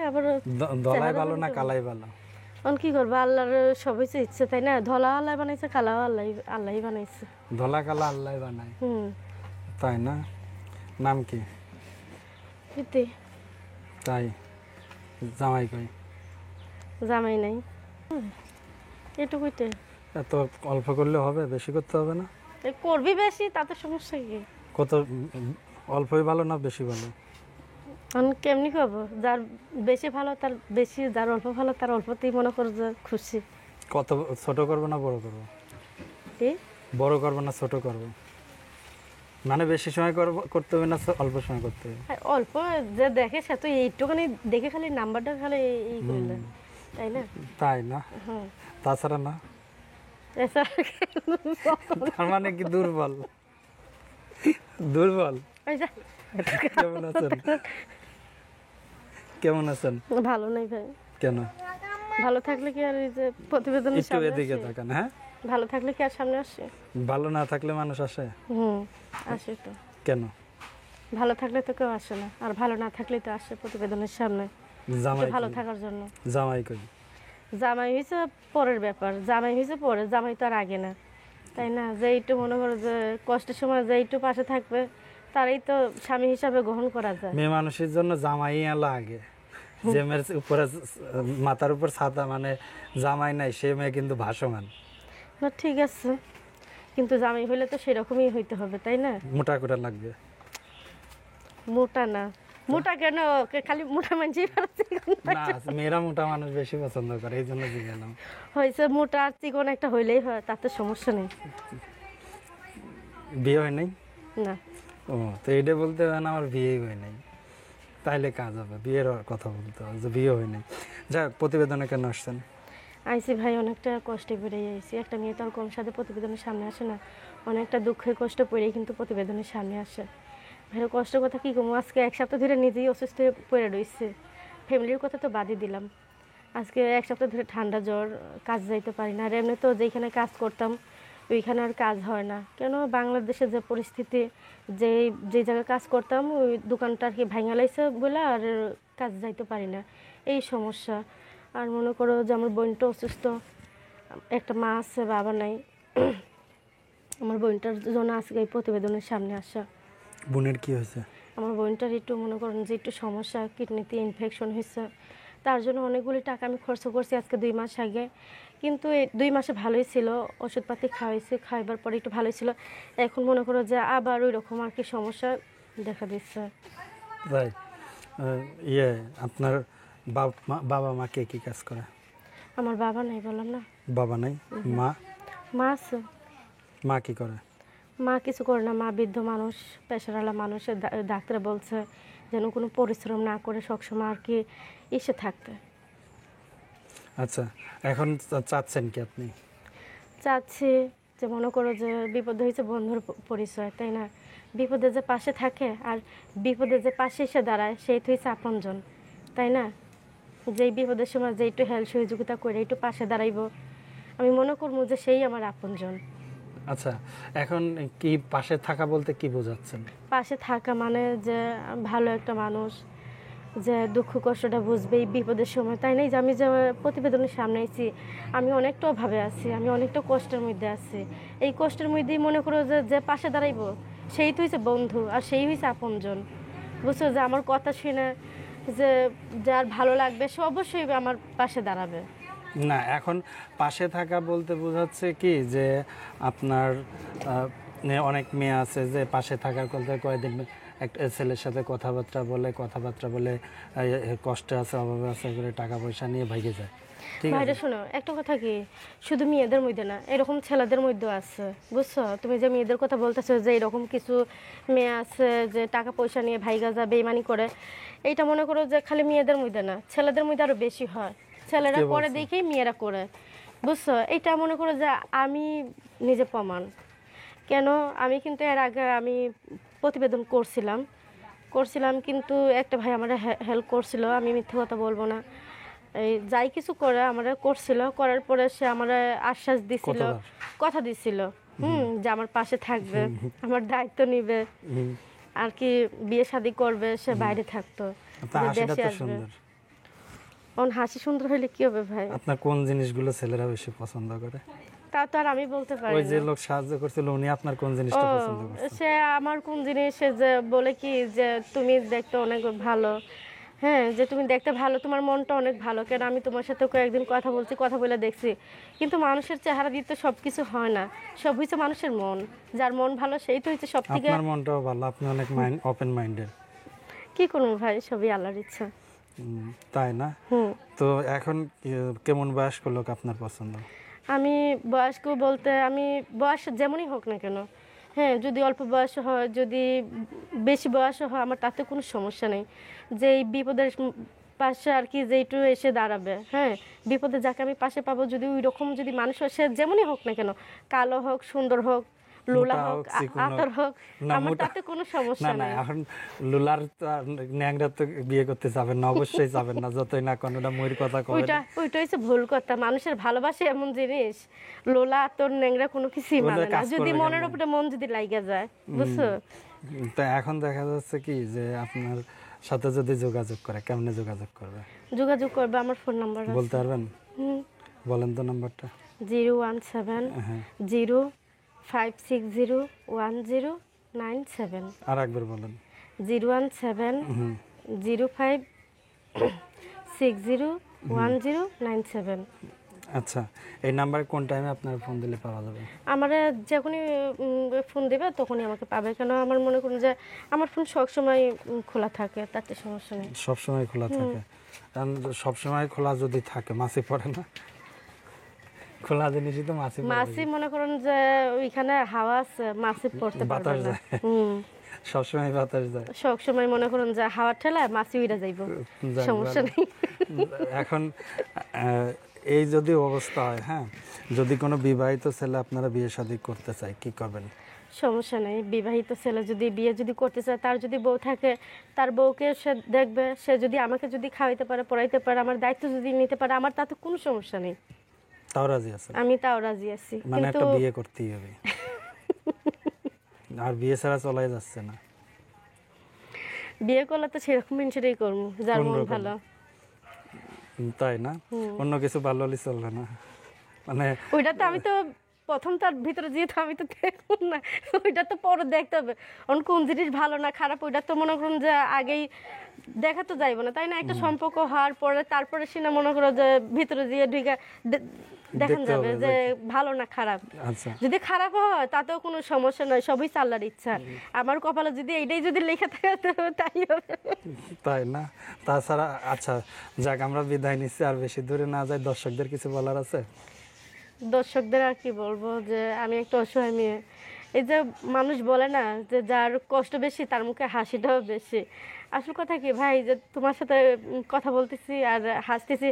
আবার ধলাই ভালো না কালাই ভালো? অন কি করবো, আল্লাহর সবই ইচ্ছে, তাই না? ধলা আল্লাহ বানাইছে, কালাও আল্লাহ বানাইছে। ধলা কালা আল্লাহ বানায়, তাই না? নাম কি? ইতি। তাই? জামাই কই? জামাই নাই। এটুকুইতে। এত অল্প করলে হবে? বেশি করতে হবে না? করবি বেশি, তাতে সমস্যা কি? কত অল্পই ভালো না বেশি ভালো? কেমনি করবো, যার বেশি ভালো তার বেশি, যার অল্প ভালো তার অল্পতেই মনে করো যে খুশি। কত ছোট করবো না বড় করবো? কি বড় করবো না ছোট করবো? মানে বেশি সময় করতে হবে না অল্প সময় করতে হবে? অল্প যে দেখে সে তো এইটুখানি দেখে খালি নাম্বারটা খালি এই করলেন, তাই না? তাই না? তাছাড়া না? তার মানে কি দুর্বল? দুর্বল? কেমন আছেন? কেমন আছেন? ভালো নাই ভাই। কেন? ভালো থাকলে কি আর এই যে প্রতিবেদন একটু এদিকে তাকান। হ্যাঁ, ভালো থাকলে কি আর সামনে আসে? ভালো না থাকলে মানুষ আসে? আসে তো। কেন? ভালো থাকলে তো কেউ আসে না, আর ভালো না থাকলে তো আসে প্রতিবেদনের সামনে। জামাই ভালো থাকার জন্য। জামাই কই? জামাই হয়েছে পরের ব্যাপার, জামাই হয়েছে পরে, জামাই তো আর আগে না, তাই না? যে একটু মনে করো যে কষ্টের সময় যে একটু পাশে থাকবে তারই তো স্বামী হিসাবে গ্রহণ করা যায়। মেয়ে মানুষের জন্য জামাই এলো আগে। যে মেয়ের উপরে মাথার উপর ছাতা মানে জামাই নাই, সে মেয়ে কিন্তু ভাসমান। না ঠিক আছে, কিন্তু জামাই হইলে তো সেরকমই হইতে হবে, তাই না? মোটা করে লাগবে? মোটা না, মোটা কেন? খালি মোটা মানুষই না, মেয়েরা মোটা মানুষ বেশি পছন্দ করে, এই জন্য জিজ্ঞাসা। হয়েছে মোটা আর চিকন একটা হইলেই হয়, তাতে সমস্যা নেই। বিয়ে হয় নাই? না। ও, তো এটা বলতে হবে না আমার বিয়ে হয় নাই, তাইলে কাজ হবে। বিয়ের কথা বলতে হবে যে বিয়ে হয় নাই। যাক, প্রতিবেদনে কেন আসছেন? আইসি ভাই, অনেকটা কষ্টে পড়েই আইসি। একটা মেয়ে তো আর কম সাথে প্রতিবেদনের সামনে আসে না, অনেকটা দুঃখে কষ্ট পড়েই কিন্তু প্রতিবেদনের সামনে আসে। ভাইয়ের কষ্টের কথা কী কমো, আজকে এক সপ্তাহ ধরে নিজেই অসুস্থ হয়ে পড়ে রয়েছে। ফ্যামিলির কথা তো বাদই দিলাম, আজকে এক সপ্তাহ ধরে ঠান্ডা জ্বর, কাজ যাইতে পারি না। আর এমনি তো যেখানে কাজ করতাম ওইখানে আর কাজ হয় না। কেন, বাংলাদেশের যে পরিস্থিতি, যে জায়গায় কাজ করতাম ওই দোকানটা আর কি ভাঙা লাইছে বলে আর কাজ যাইতে পারি না, এই সমস্যা। আর মনে করো যে আমার বোনটা অসুস্থ, একটা মা আছে, বাবা নাই। আমার বোনটার জন্য আজকে এই প্রতিবেদনের সামনে আসা। বোনের কি হয়েছে? আমার বোনটার একটু মনে করেন যে একটু সমস্যা, কিডনিতে ইনফেকশন হয়েছে, তার জন্য অনেকগুলি টাকা আমি খরচ করছি আজকে 2 মাস আগে। কিন্তু এই 2 মাসে ভালোই ছিল, ওষুধপাতি খাওয়াইছি, খাওয়াবার পরে একটু ভালোই ছিল। এখন মনে করো যে আবার ওই রকম আর কি সমস্যা দেখা দিচ্ছে। তাই? আপনার বাবা মা কে কি কাজ করে? আমার বাবা নাই, বললাম না। বাবা নাই? মা? মা আছে। মা কি করে? মা কিছু করে না, মা বৃদ্ধ মানুষ, পেশাওয়ালা মানুষ। ডাক্তার বলছে যেন কোনো পরিশ্রম না করে সবসময় আর কি এসে থাকতে। আচ্ছা, এখন চাচ্ছেন কি আপনি? চাচ্ছি যে মনে করো যে বিপদ হয়েছে বন্ধুর পরিচয়, তাই না? বিপদে যে পাশে থাকে আর বিপদে যে পাশে এসে দাঁড়ায় সেই তো হচ্ছে আপনজন, তাই না? যেই বিপদের সময় যে একটু হেল্প সহযোগিতা করে একটু পাশে দাঁড়াইবো, আমি মনে করবো যে সেই আমার আপনজন। আচ্ছা, এখন কি পাশে থাকা বলতে কি বোঝাচ্ছেন? পাশে থাকা মানে যে ভালো একটা মানুষ, যে দুঃখ কষ্টটা বুঝবে এই বিপদের সময়, তাই না? যে আমি যে প্রতিবেদনের সামনে আছি, আমি অনেকটা অভাবে আছি, আমি অনেকটা কষ্টের মধ্যে আছি। এই কষ্টের মধ্যেই মনে করো যে পাশে দাঁড়াইবো সেই তো হয়েছে বন্ধু, আর সেই হয়েছে আপনজন। বুঝছো, যে আমার কথা শুনে যে যার ভালো লাগবে সে অবশ্যই আমার পাশে দাঁড়াবে। না, এখন পাশে থাকা বলতে বোঝাচ্ছে কি যে আপনার অনেক মেয়ে আছে যে পাশে থাকার কথা কয়েকদিন একটা ছেলের সাথে কথাবার্তা বলে কষ্টে আছে, অভাবে আছে করে টাকা পয়সা নিয়ে ভাগে যায়। ভাইরা শোনো, একটা কথা কি, শুধু মেয়েদের মধ্যে না, এরকম ছেলেদের মধ্যেও আছে। বুঝছো, তুমি যে মেয়েদের কথা বলতেছো যে এরকম কিছু মেয়ে আছে যে টাকা পয়সা নিয়ে ভাইগা যায়, বেইমানি করে, এইটা মনে করো যে খালি মেয়েদের মধ্যে না, ছেলেদের মধ্যে আরো বেশি হয়। ছেলেরা করে দেখেই মেয়েরা করে। বুঝছো, এইটা মনে করো যে আমি নিজে প্রমাণ। কেন, আমি কিন্তু এর আগে আমি প্রতিবেদন করছিলাম কিন্তু একটা ভাই আমার হেল্প করছিল, আমি মিথ্যে কথা বলবো না। এই যাই কিছু করে আমরা করছিল, করার পরে সে আমার আশ্বাস দিছিল, কথা দিছিল যে আমার পাশে থাকবে, আমার দায়িত্ব নিবে, আর কি বিয়ে শাদী করবে, সে বাইরে থাকতো, দেশে আসবে। ওর হাসি সুন্দর হলে কি হবে ভাই? আপনার কোন জিনিসগুলো ছেলেরা বেশি পছন্দ করে? তা তো আর আমি বলতে পারি ওই যে না। লোক সাহায্য করছিল উনি আপনার কোন জিনিসটা ও, পছন্দ করছে? সে আমার কোন জিনিস, সে যে বলে কি যে তুমি দেখতে অনেক ভালো, হ্যাঁ, যে তুমি দেখতে ভালো, তোমার মনটা অনেক ভালো, কেন আমি তোমার সাথে কয়েকদিন কথা বলছি, কথা বলে দেখছি, কিন্তু মানুষের চেহারা দিয়ে তো সব কিছু হয় না, সব হচ্ছে মানুষের মন, যার মন ভালো সেই তো হচ্ছে সব থেকে। আপনার মনটাও ভালো, আপনি অনেক ওপেন মাইন্ডেড। কি করবো ভাই, সবই আল্লাহর ইচ্ছা। তাই না? হুম। তো এখন কেমন বয়স্ক লোক আপনার পছন্দ? আমি বয়স্ক বলতে, আমি বয়স যেমনই হোক না কেন, হ্যাঁ, যদি অল্প বয়স হয়, যদি বেশি বয়স হয়, আমার তাতে কোনো সমস্যা নেই। যে এই বিপদের পাশে আর কি, যে একটু এসে দাঁড়াবে, হ্যাঁ, বিপদে যাকে আমি পাশে পাবো, যদি ওই রকম যদি মানুষ হয়, সে যেমনই হোক না কেন, কালো হোক, সুন্দর হোক, লোলা মোটা হোক, হোক, চিকন হোক। আতর হোক, না, আমার মোটা- তাতে কোনো না সমস্যা না, নেই। এখন লুলার তো আর ন্যাংরা তো বিয়ে করতে যাবেন না, অবশ্যই যাবেন না, যতই না কোনোটা ময়ূর কথা কবেন। ওইটা হচ্ছে ভুল কথা। মানুষের ভালোবাসা এমন জিনিস, লোলা তোর ন্যাংরা কোনো কিছুই ওগুলো মানে না, কাজ যদি করবে মনের কেমনে? উপরে মন যদি লাইগা যায়, বুঝছো? তা এখন দেখা যাচ্ছে কি যে আপনার সাথে যদি যোগাযোগ করে, কেমনে যোগাযোগ করবে যোগাযোগ করবে, আমার ফোন নাম্বার আছে। বলতে পারবেন? বলেন তো নাম্বারটা। 01705601097। আর একবার বলেন। 01705601097। আচ্ছা, এই নাম্বারে কোন টাইমে আপনার ফোন দিলে পাওয়া যাবে? আমার যখনই ফোন দেবে তখনই আমাকে পাবে, কেন আমার মনে করুন যে আমার ফোন সবসময় খোলা থাকে, তাতে সমস্যা নেই। সব সময় খোলা থাকে? কারণ সব সময় খোলা যদি থাকে মাছি পড়ে না? খোলা জিনিসই তো মাছি পড়ে। মাছি মনে করুন যে ওইখানে হাওয়া আছে, মাছি পড়তে পারবে বাতাস না। যায়, সবসময় বাতাস যায়। সব সময় মনে করুন যে হাওয়ার ঠেলায় মাছি উড়ে যাইব, যাক সমস্যা ভালো। নেই। এখন এই যদি অবস্থা হয়, হ্যাঁ, যদি কোনো বিবাহিত ছেলে আপনারা বিয়ে শাদী করতে চায়, কি করবেন? সমস্যা নেই, বিবাহিত ছেলে যদি বিয়ে যদি করতে চায়, তার যদি বউ থাকে, তার বউকে সে দেখবে, সে যদি আমাকে যদি খাওয়াইতে পারে, পড়াইতে পারে, আমার দায়িত্ব যদি নিতে পারে, আমার তাতে কোনো সমস্যা নেই, তাও রাজি আছে? আমি তাও রাজি আছি। মানে কিন্তু একটা বিয়ে করতেই হবে, আর বিয়ে ছাড়া চলাই যাচ্ছে না। বিয়ে করলে তো সেরকম সেটাই করবো, যার কোন মন রকম? ভালো। তাই না? অন্য কিছু ভালো হলে চলবে না? মানে ওইটা তো আমি তো প্রথম তার ভিতরে যেহেতু আমি তো দেখবো না, ওইটা তো পরে দেখতে হবে, কোন জিনিস ভালো না খারাপ, ওইটা তো মনে করুন যে আগেই দেখা তো যাইব না, তাই না? একটা সম্পর্ক হওয়ার পরে তারপরে সে না মনে করো যে ভিতরে দিয়ে ঢুকে দেখান দেখতে যাবে হবে যে ভালো না খারাপ। আচ্ছা, যদি খারাপ হয় তাতেও কোনো সমস্যা নয়, সবই আল্লাহর ইচ্ছা। আমার কপালে যদি এইটাই যদি লেখা থাকে তো তাই হবে। তাই না? তাছাড়া আচ্ছা, যাক, আমরা বিদায় নিচ্ছি, আর বেশি দূরে না যাই। দর্শকদের কিছু বলার আছে? দর্শকদের আর কি বলবো, যে আমি একটা অসহায় মেয়ে। এই যে মানুষ বলে না যে যার কষ্ট বেশি তার মুখে হাসিটাও বেশি। আসল কথা কি ভাই, যে তোমার সাথে কথা বলতেছি আর হাসতেছি,